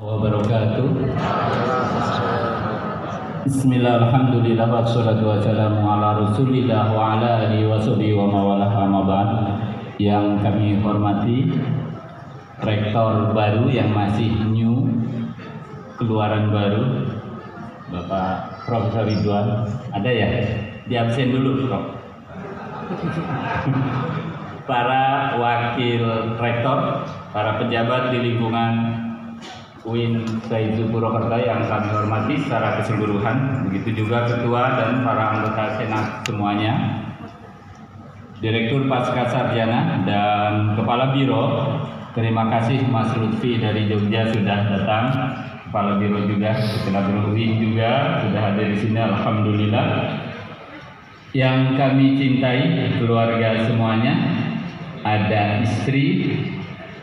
wabarakatuh. Bismillah, alhamdulillah, wassalatu wassalamu ala rasulillah wa ala alihi wa sahbihi wa mawalah amma ba'd. Yang kami hormati rektor baru yang masih new, keluaran baru, Bapak Profesor Ridwan. Ada ya? Di absen dulu, Prof. Para wakil rektor, para pejabat di lingkungan UIN Saizu Purwokerto yang kami hormati secara keseluruhan, begitu juga ketua dan para anggota senat semuanya, direktur pasca sarjana dan kepala biro. Terima kasih Mas Lutfi dari Jogja sudah datang, kepala biro juga, kepala biro UIN juga sudah hadir di sini, alhamdulillah. Yang kami cintai keluarga semuanya, ada istri,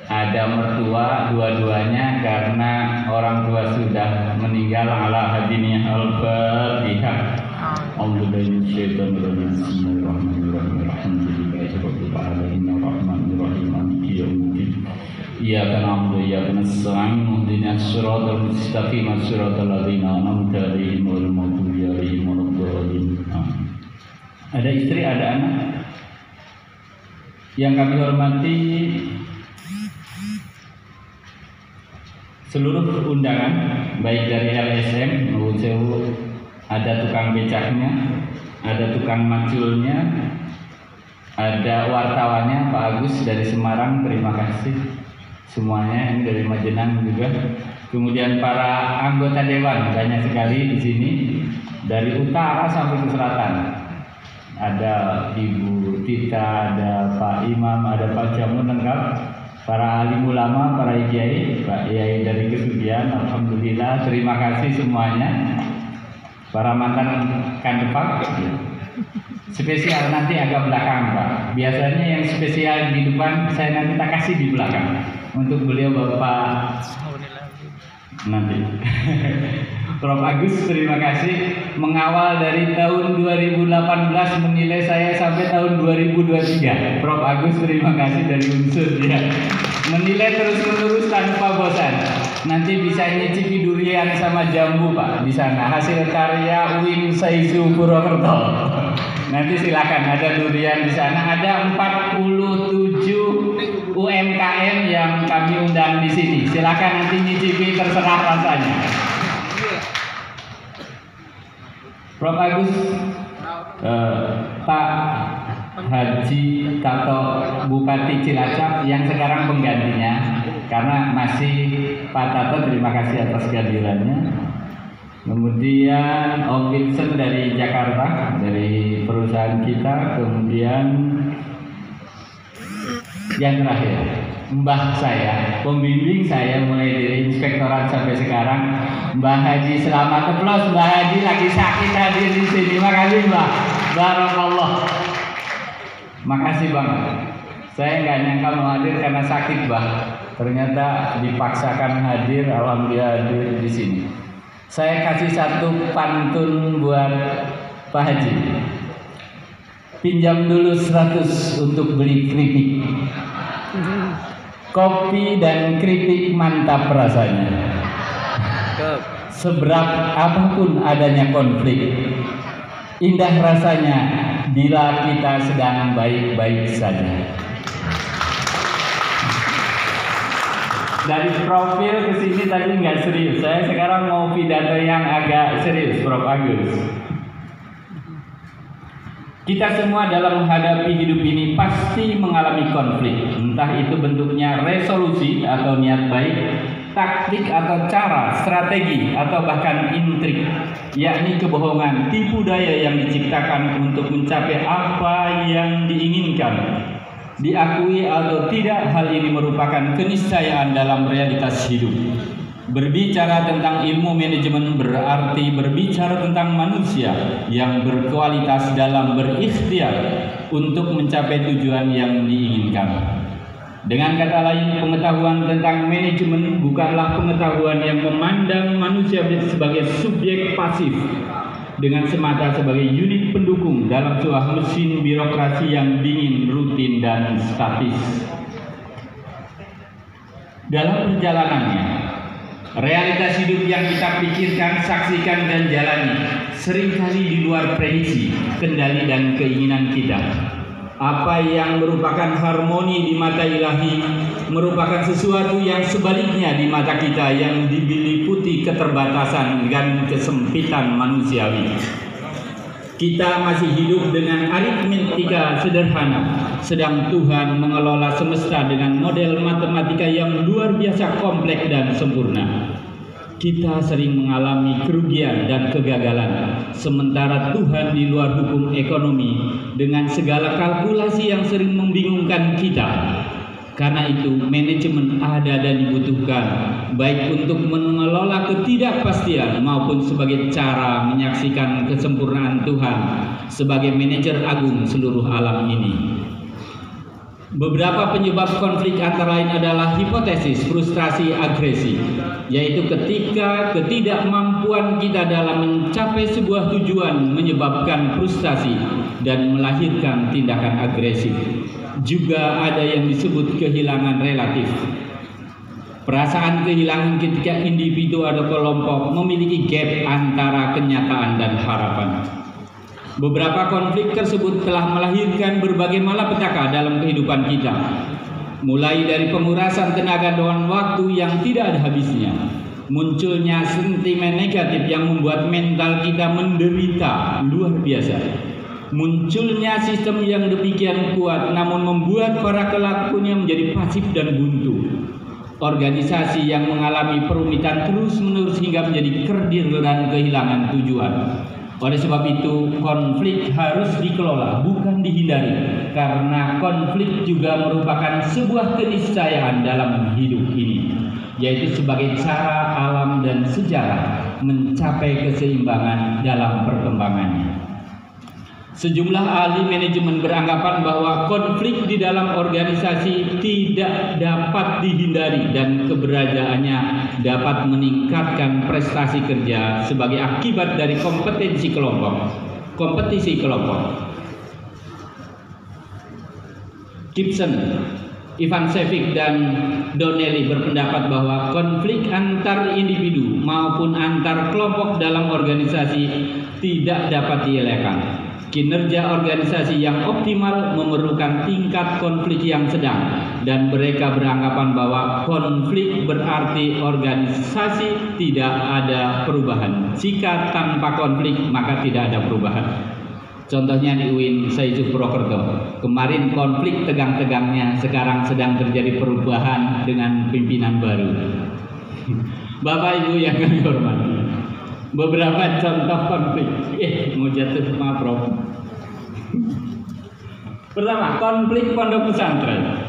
ada mertua, dua-duanya karena orang tua sudah meninggal. Ala hadiniya al-fatihah. Iyyaka na'budu wa iyyaka nasta'in ihdinas siratal mustaqim siratal ladzina an'amta 'alaihim ghairil maghdubi 'alaihim waladdallin. Ada istri, ada anak. Yang kami hormati seluruh undangan, baik dari LSM, ada tukang becaknya, ada tukang maculnya, ada wartawannya Pak Agus dari Semarang, terima kasih semuanya, ini dari Majenang juga. Kemudian para anggota dewan banyak sekali di sini, dari utara sampai ke selatan. Ada Ibu Tita, ada Pak Imam, ada Pak Jamun lengkap. Para alim ulama, para kiai, Pak Yai dari Kesugian, alhamdulillah, terima kasih semuanya. Para mantan kandepak, spesial nanti agak belakang Pak. Biasanya yang spesial di depan, saya nanti tak kasih di belakang. Untuk beliau Bapak nanti. Prof Agus, terima kasih mengawal dari tahun 2018 menilai saya sampai tahun 2023. Prof Agus, terima kasih dari unsur ya. Menilai terus-menerus tanpa bosan. Nanti bisa nyicipi durian sama jambu Pak di sana. Hasil karya UIN Saizu Purwokerto. Nanti silakan, ada durian di sana. Ada 47 UMKM yang kami undang di sini. Silakan nanti nyicipi, terserah rasanya. Prof Agus, Pak Haji Tato Bupati Cilacap yang sekarang penggantinya, karena masih Pak Tato, terima kasih atas kehadirannya. Kemudian Om Gibson dari Jakarta, dari perusahaan kita. Kemudian yang terakhir, Mbah saya, pembimbing saya mulai dari inspektorat sampai sekarang, Mbah Haji. Selamat aplaus, Mbah Haji lagi sakit hadir di sini. Makasih Mbah, barakallah. Makasih banget. Saya nggak nyangka mau hadir karena sakit Mbah. Ternyata dipaksakan hadir, alhamdulillah hadir di sini. Saya kasih satu pantun buat Pak Haji. Pinjam dulu 100 untuk beli keripik. Kopi dan keripik mantap rasanya. Seberat apapun adanya konflik, indah rasanya bila kita sedang baik-baik saja. Dari profil ke sini tadi nggak serius. Saya sekarang mau pidato yang agak serius, Prof Agus. Kita semua dalam menghadapi hidup ini pasti mengalami konflik. Entah itu bentuknya resolusi atau niat baik, taktik atau cara, strategi, atau bahkan intrik, yakni kebohongan, tipu daya yang diciptakan untuk mencapai apa yang diinginkan. Diakui atau tidak, hal ini merupakan keniscayaan dalam realitas hidup. Berbicara tentang ilmu manajemen berarti berbicara tentang manusia yang berkualitas dalam berikhtiar untuk mencapai tujuan yang diinginkan. Dengan kata lain, pengetahuan tentang manajemen bukanlah pengetahuan yang memandang manusia sebagai subjek pasif dengan semata sebagai unit pendukung dalam sebuah mesin birokrasi yang dingin, rutin, dan statis. Dalam perjalanannya, Realitas hidup yang kita pikirkan, saksikan, dan jalani seringkali di luar prediksi, kendali, dan keinginan kita. Apa yang merupakan harmoni di mata ilahi merupakan sesuatu yang sebaliknya di mata kita yang diliputi keterbatasan dan kesempitan manusiawi. Kita masih hidup dengan aritmetika sederhana, sedang Tuhan mengelola semesta dengan model matematika yang luar biasa kompleks dan sempurna. Kita sering mengalami kerugian dan kegagalan, sementara Tuhan di luar hukum ekonomi dengan segala kalkulasi yang sering membingungkan kita. Karena itu, manajemen ada dan dibutuhkan, baik untuk mengelola ketidakpastian maupun sebagai cara menyaksikan kesempurnaan Tuhan sebagai manajer agung seluruh alam ini. Beberapa penyebab konflik antara lain adalah hipotesis frustrasi agresi, yaitu ketika ketidakmampuan kita dalam mencapai sebuah tujuan menyebabkan frustasi dan melahirkan tindakan agresif. Juga ada yang disebut kehilangan relatif. Perasaan kehilangan ketika individu atau kelompok memiliki gap antara kenyataan dan harapan. Beberapa konflik tersebut telah melahirkan berbagai malapetaka dalam kehidupan kita, mulai dari pengurasan tenaga dan waktu yang tidak ada habisnya, munculnya sentimen negatif yang membuat mental kita menderita luar biasa, munculnya sistem yang demikian kuat namun membuat para pelakunya menjadi pasif dan buntu, organisasi yang mengalami perumitan terus-menerus hingga menjadi kerdil dan kehilangan tujuan. Oleh sebab itu, konflik harus dikelola, bukan dihindari, karena konflik juga merupakan sebuah keniscayaan dalam hidup ini, yaitu sebagai cara alam dan sejarah mencapai keseimbangan dalam perkembangannya. Sejumlah ahli manajemen beranggapan bahwa konflik di dalam organisasi tidak dapat dihindari dan keberadaannya dapat meningkatkan prestasi kerja sebagai akibat dari kompetisi kelompok. Gibson, Ivan Sevik, dan Donnelly berpendapat bahwa konflik antar individu maupun antar kelompok dalam organisasi tidak dapat dielakkan. Kinerja organisasi yang optimal memerlukan tingkat konflik yang sedang, dan mereka beranggapan bahwa konflik berarti organisasi tidak ada perubahan. Jika tanpa konflik maka tidak ada perubahan. Contohnya di UIN Sayyidus Purwokerto, kemarin konflik tegang-tegangnya, sekarang sedang terjadi perubahan dengan pimpinan baru. Bapak Ibu yang kami hormati, beberapa contoh konflik. Mau jatuh, maaf Prof. Pertama, konflik pondok pesantren.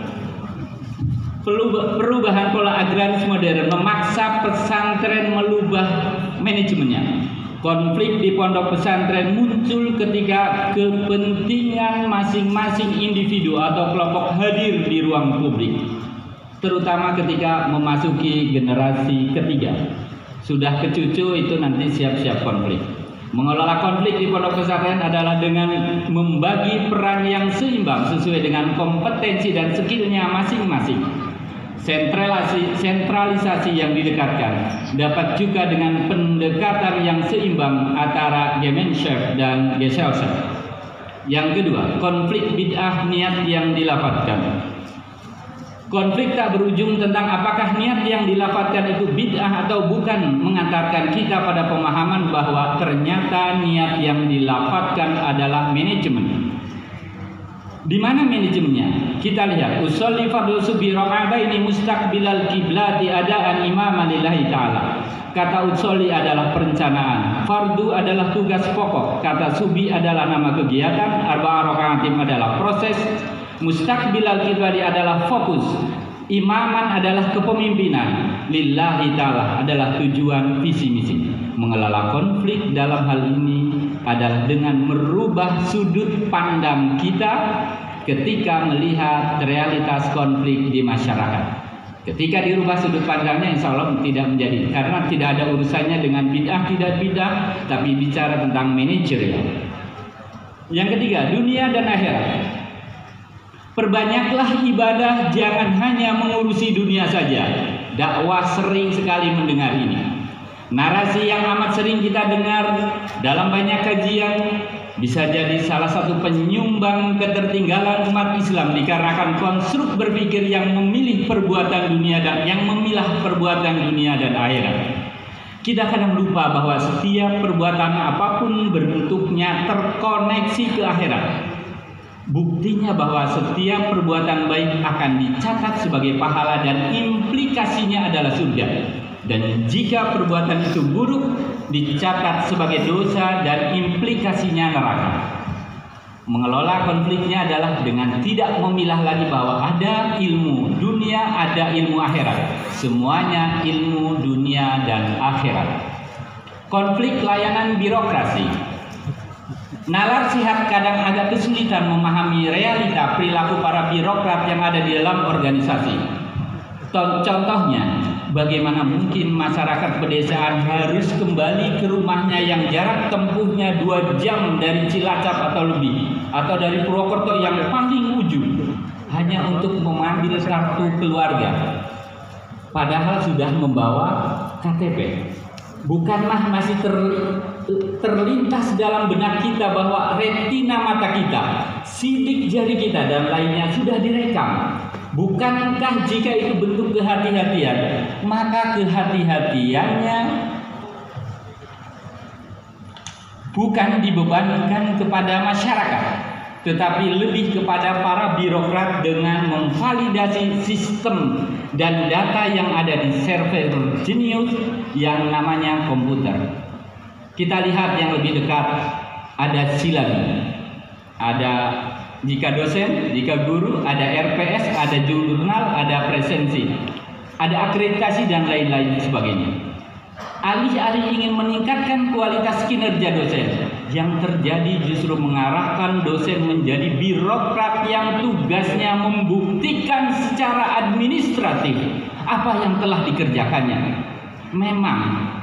Perubahan pola agraris modern memaksa pesantren merubah manajemennya. Konflik di pondok pesantren muncul ketika kepentingan masing-masing individu atau kelompok hadir di ruang publik, terutama ketika memasuki generasi ketiga. Sudah ke cucu itu nanti siap-siap konflik. Mengelola konflik di pondok pesantren adalah dengan membagi peran yang seimbang sesuai dengan kompetensi dan skillnya masing-masing. Sentralisasi yang didekatkan dapat juga dengan pendekatan yang seimbang antara Gemeinschaft dan Gesellschaft. Yang kedua, konflik bid'ah niat yang dilafadzkan. Konflik tak berujung tentang apakah niat yang dilafadzkan itu bid'ah atau bukan, mengantarkan kita pada pemahaman bahwa ternyata niat yang dilafadzkan adalah manajemen. Di mana manajemennya? Kita lihat, usolli fardhu subhi raka'ataini mustaqbilal qiblati adaan imaman lillahi ta'ala. Kata usolli adalah perencanaan, fardu adalah tugas pokok, kata subi adalah nama kegiatan, arba'ah raka'atin adalah proses, mustaqbilal qiblati adalah fokus, imaman adalah kepemimpinan, lillahi ta'ala adalah tujuan visi misi. Mengelola konflik dalam hal ini adalah dengan merubah sudut pandang kita ketika melihat realitas konflik di masyarakat. Ketika dirubah sudut pandangnya, insya Allah tidak menjadi, karena tidak ada urusannya dengan bid'ah tidak bid'ah, tapi bicara tentang manajerial. Yang ketiga, dunia dan akhirat. Perbanyaklah ibadah, jangan hanya mengurusi dunia saja. dakwah sering sekali mendengar ini. Narasi yang amat sering kita dengar dalam banyak kajian bisa jadi salah satu penyumbang ketertinggalan umat Islam dikarenakan konstruk berpikir yang memilih perbuatan dunia dan yang memilah perbuatan dunia dan akhirat. Kita kadang lupa bahwa setiap perbuatan apapun bentuknya terkoneksi ke akhirat. Buktinya bahwa setiap perbuatan baik akan dicatat sebagai pahala dan implikasinya adalah surga. Dan jika perbuatan itu buruk, dicatat sebagai dosa dan implikasinya neraka. Mengelola konfliknya adalah dengan tidak memilah lagi bahwa ada ilmu dunia, ada ilmu akhirat. Semuanya ilmu dunia dan akhirat. Konflik layanan birokrasi. Nalar Shihab kadang agak kesulitan memahami realita perilaku para birokrat yang ada di dalam organisasi. Contohnya, bagaimana mungkin masyarakat pedesaan harus kembali ke rumahnya yang jarak tempuhnya 2 jam dari Cilacap atau lebih, atau dari Purwokerto yang paling ujung, hanya untuk mengambil kartu keluarga, padahal sudah membawa KTP. Bukanlah masih terlintas dalam benak kita bahwa retina mata kita, sidik jari kita, dan lainnya sudah direkam? Bukankah jika itu bentuk kehati-hatian, maka kehati-hatiannya bukan dibebankan kepada masyarakat, tetapi lebih kepada para birokrat dengan memvalidasi sistem dan data yang ada di server jenius yang namanya komputer. Kita lihat yang lebih dekat, ada silabi, ada jika dosen, jika guru, ada RPS, ada jurnal, ada presensi, ada akreditasi dan lain-lain sebagainya. Alih-alih ingin meningkatkan kualitas kinerja dosen, yang terjadi justru mengarahkan dosen menjadi birokrat yang tugasnya membuktikan secara administratif apa yang telah dikerjakannya. Memang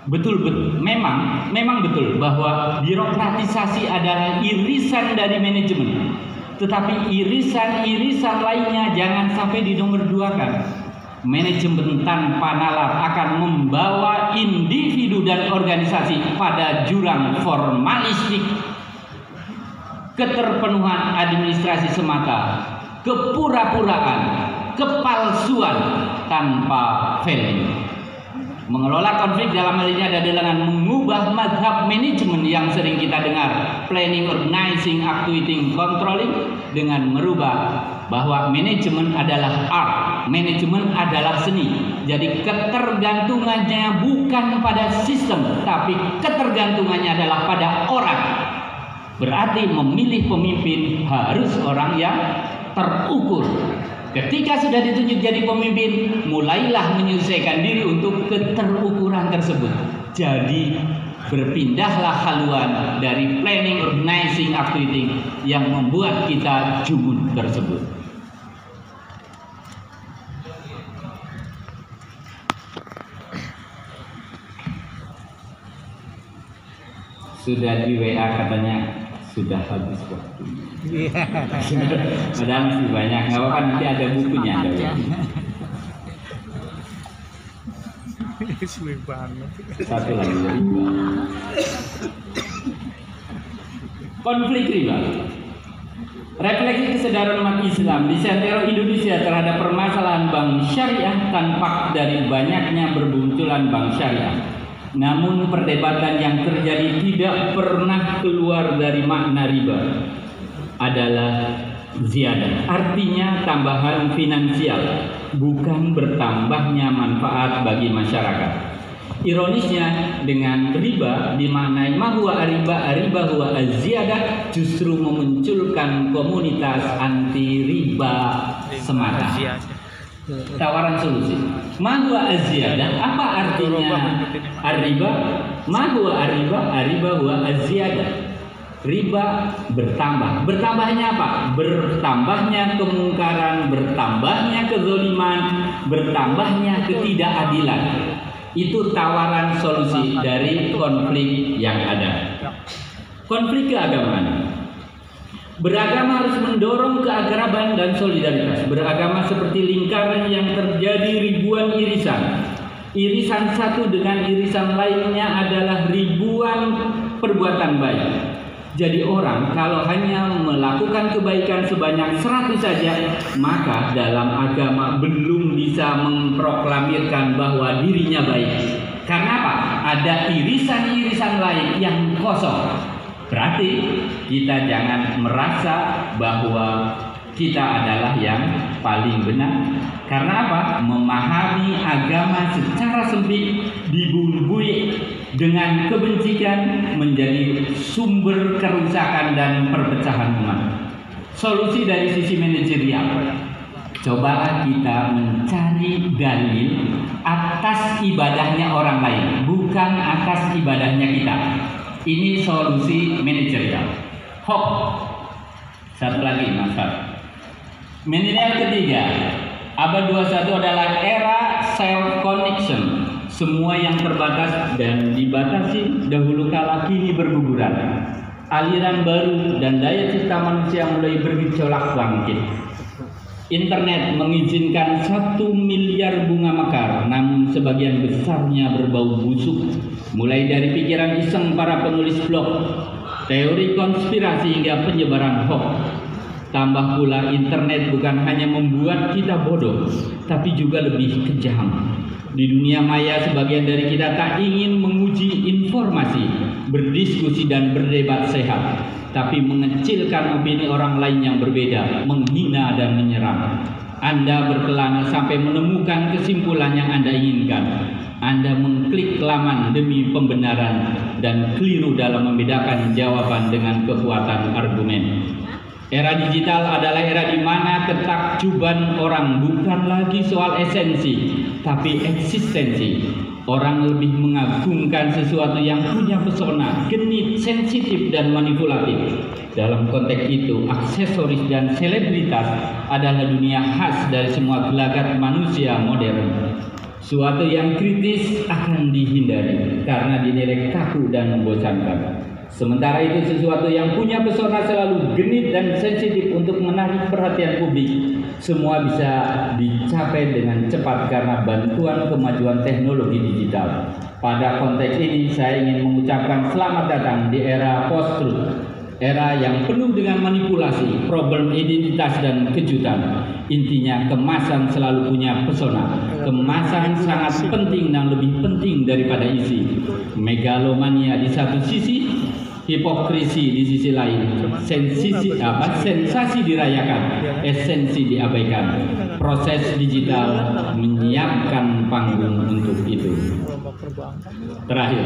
betul bahwa birokratisasi adalah irisan dari manajemen, tetapi irisan-irisan lainnya jangan sampai dinomorduakan. Manajemen tanpa nalar akan membawa individu dan organisasi pada jurang formalistik, keterpenuhan administrasi semata, kepura-puraan, kepalsuan tanpa value. Mengelola konflik dalam hal ini adalah dengan mengubah mazhab manajemen yang sering kita dengar, planning, organizing, actuating, controlling, dengan merubah bahwa manajemen adalah art, manajemen adalah seni. Jadi ketergantungannya bukan pada sistem, tapi ketergantungannya adalah pada orang. Berarti memilih pemimpin harus orang yang terukur. Ketika sudah ditunjuk jadi pemimpin, mulailah menyelesaikan diri untuk keterukuran tersebut. Jadi berpindahlah haluan dari planning, organizing, actuating yang membuat kita jumun tersebut. Sudah di WA katanya sudah habis waktu. Padahal masih banyak. Nggak apa-apa, nanti ada bukunya. Satu lagi riba. Konflik riba. Refleksi kesadaran umat Islam di seantero Indonesia terhadap permasalahan bank syariah tampak dari banyaknya bermunculan bank syariah. Namun perdebatan yang terjadi tidak pernah keluar dari makna riba adalah ziyadah, artinya tambahan finansial, bukan bertambahnya manfaat bagi masyarakat. Ironisnya, dengan riba dimaknai mahwa riba huwa az-ziyadah justru memunculkan komunitas anti riba semata. Tawaran solusi. Mahwa az-ziyadah, apa artinya ar-riba? Mahwa ar-riba huwa az-ziyadah. Riba bertambah. Bertambahnya apa? Bertambahnya kemungkaran, bertambahnya kezaliman, bertambahnya ketidakadilan. Itu tawaran solusi dari konflik yang ada. Konflik keagamaan. Beragama harus mendorong keakraban dan solidaritas. Beragama seperti lingkaran yang terjadi ribuan irisan. Irisan satu dengan irisan lainnya adalah ribuan perbuatan baik. Jadi orang kalau hanya melakukan kebaikan sebanyak 100 saja, maka dalam agama belum bisa memproklamirkan bahwa dirinya baik. Karena apa? Ada irisan-irisan lain yang kosong. Berarti kita jangan merasa bahwa kita adalah yang paling benar. Karena apa? Memahami agama secara sempit dibumbui dengan kebencian menjadi sumber kerusakan dan perpecahan umat. Solusi dari sisi manajerial, cobalah kita mencari dalil atas ibadahnya orang lain, bukan atas ibadahnya kita. Ini solusi manajerial. Hoax. Satu lagi, Mas. Milenial ketiga, abad 21 adalah era self connection. Semua yang terbatas dan dibatasi dahulu kala kini berguguran. Aliran baru dan daya cipta manusia mulai bergejolak bangkit. Internet mengizinkan 1 miliar bunga mekar, namun sebagian besarnya berbau busuk. Mulai dari pikiran iseng para penulis blog, teori konspirasi hingga penyebaran hoax. Tambah pula internet bukan hanya membuat kita bodoh, tapi juga lebih kejam. Di dunia maya sebagian dari kita tak ingin menguji informasi, berdiskusi dan berdebat sehat, tapi mengecilkan opini orang lain yang berbeda, menghina dan menyerang. Anda berkelana sampai menemukan kesimpulan yang Anda inginkan. Anda mengklik laman demi pembenaran dan keliru dalam membedakan jawaban dengan kekuatan argumen. Era digital adalah era di mana ketakjuban orang bukan lagi soal esensi, tapi eksistensi. Orang lebih mengagungkan sesuatu yang punya pesona, genit, sensitif, dan manipulatif. Dalam konteks itu, aksesoris dan selebritas adalah dunia khas dari semua gelagat manusia modern. Suatu yang kritis akan dihindari karena dinilai kaku dan membosankan. Sementara itu sesuatu yang punya pesona selalu genit dan sensitif untuk menarik perhatian publik. Semua bisa dicapai dengan cepat karena bantuan kemajuan teknologi digital. Pada konteks ini saya ingin mengucapkan selamat datang di era post-truth. Era yang penuh dengan manipulasi, problem identitas dan kejutan. Intinya kemasan selalu punya pesona. Kemasan sangat penting dan lebih penting daripada isi. Megalomania di satu sisi, hipokrisi di sisi lain. Sensasi dirayakan, esensi diabaikan. Proses digital menyiapkan panggung untuk itu. Terakhir,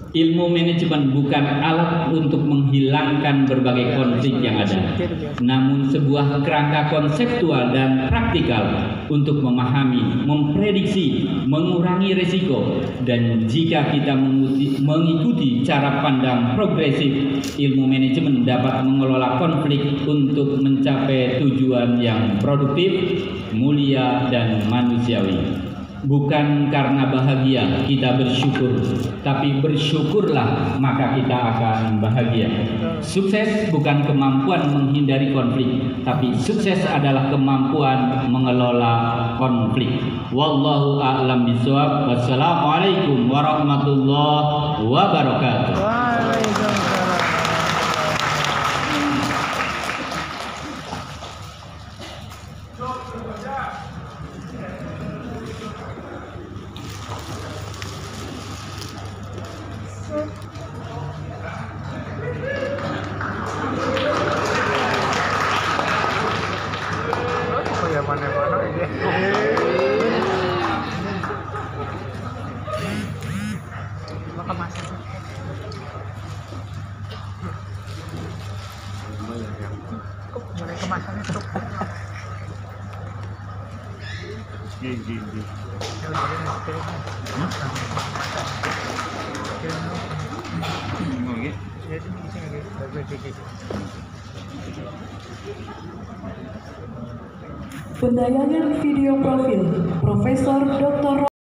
ilmu manajemen bukan alat untuk menghilangkan berbagai konflik yang ada, namun sebuah kerangka konseptual dan praktikal untuk memahami, memprediksi, mengurangi risiko. Dan jika kita mengikuti cara pandang progresif, ilmu manajemen dapat mengelola konflik untuk mencapai tujuan yang produktif, mulia, dan manusiawi. Bukan karena bahagia kita bersyukur, tapi bersyukurlah maka kita akan bahagia. Sukses bukan kemampuan menghindari konflik, tapi sukses adalah kemampuan mengelola konflik. Wallahu a'lam bishawab. Wassalamualaikum warahmatullahi wabarakatuh. Pendayangan video profil Profesor Dr.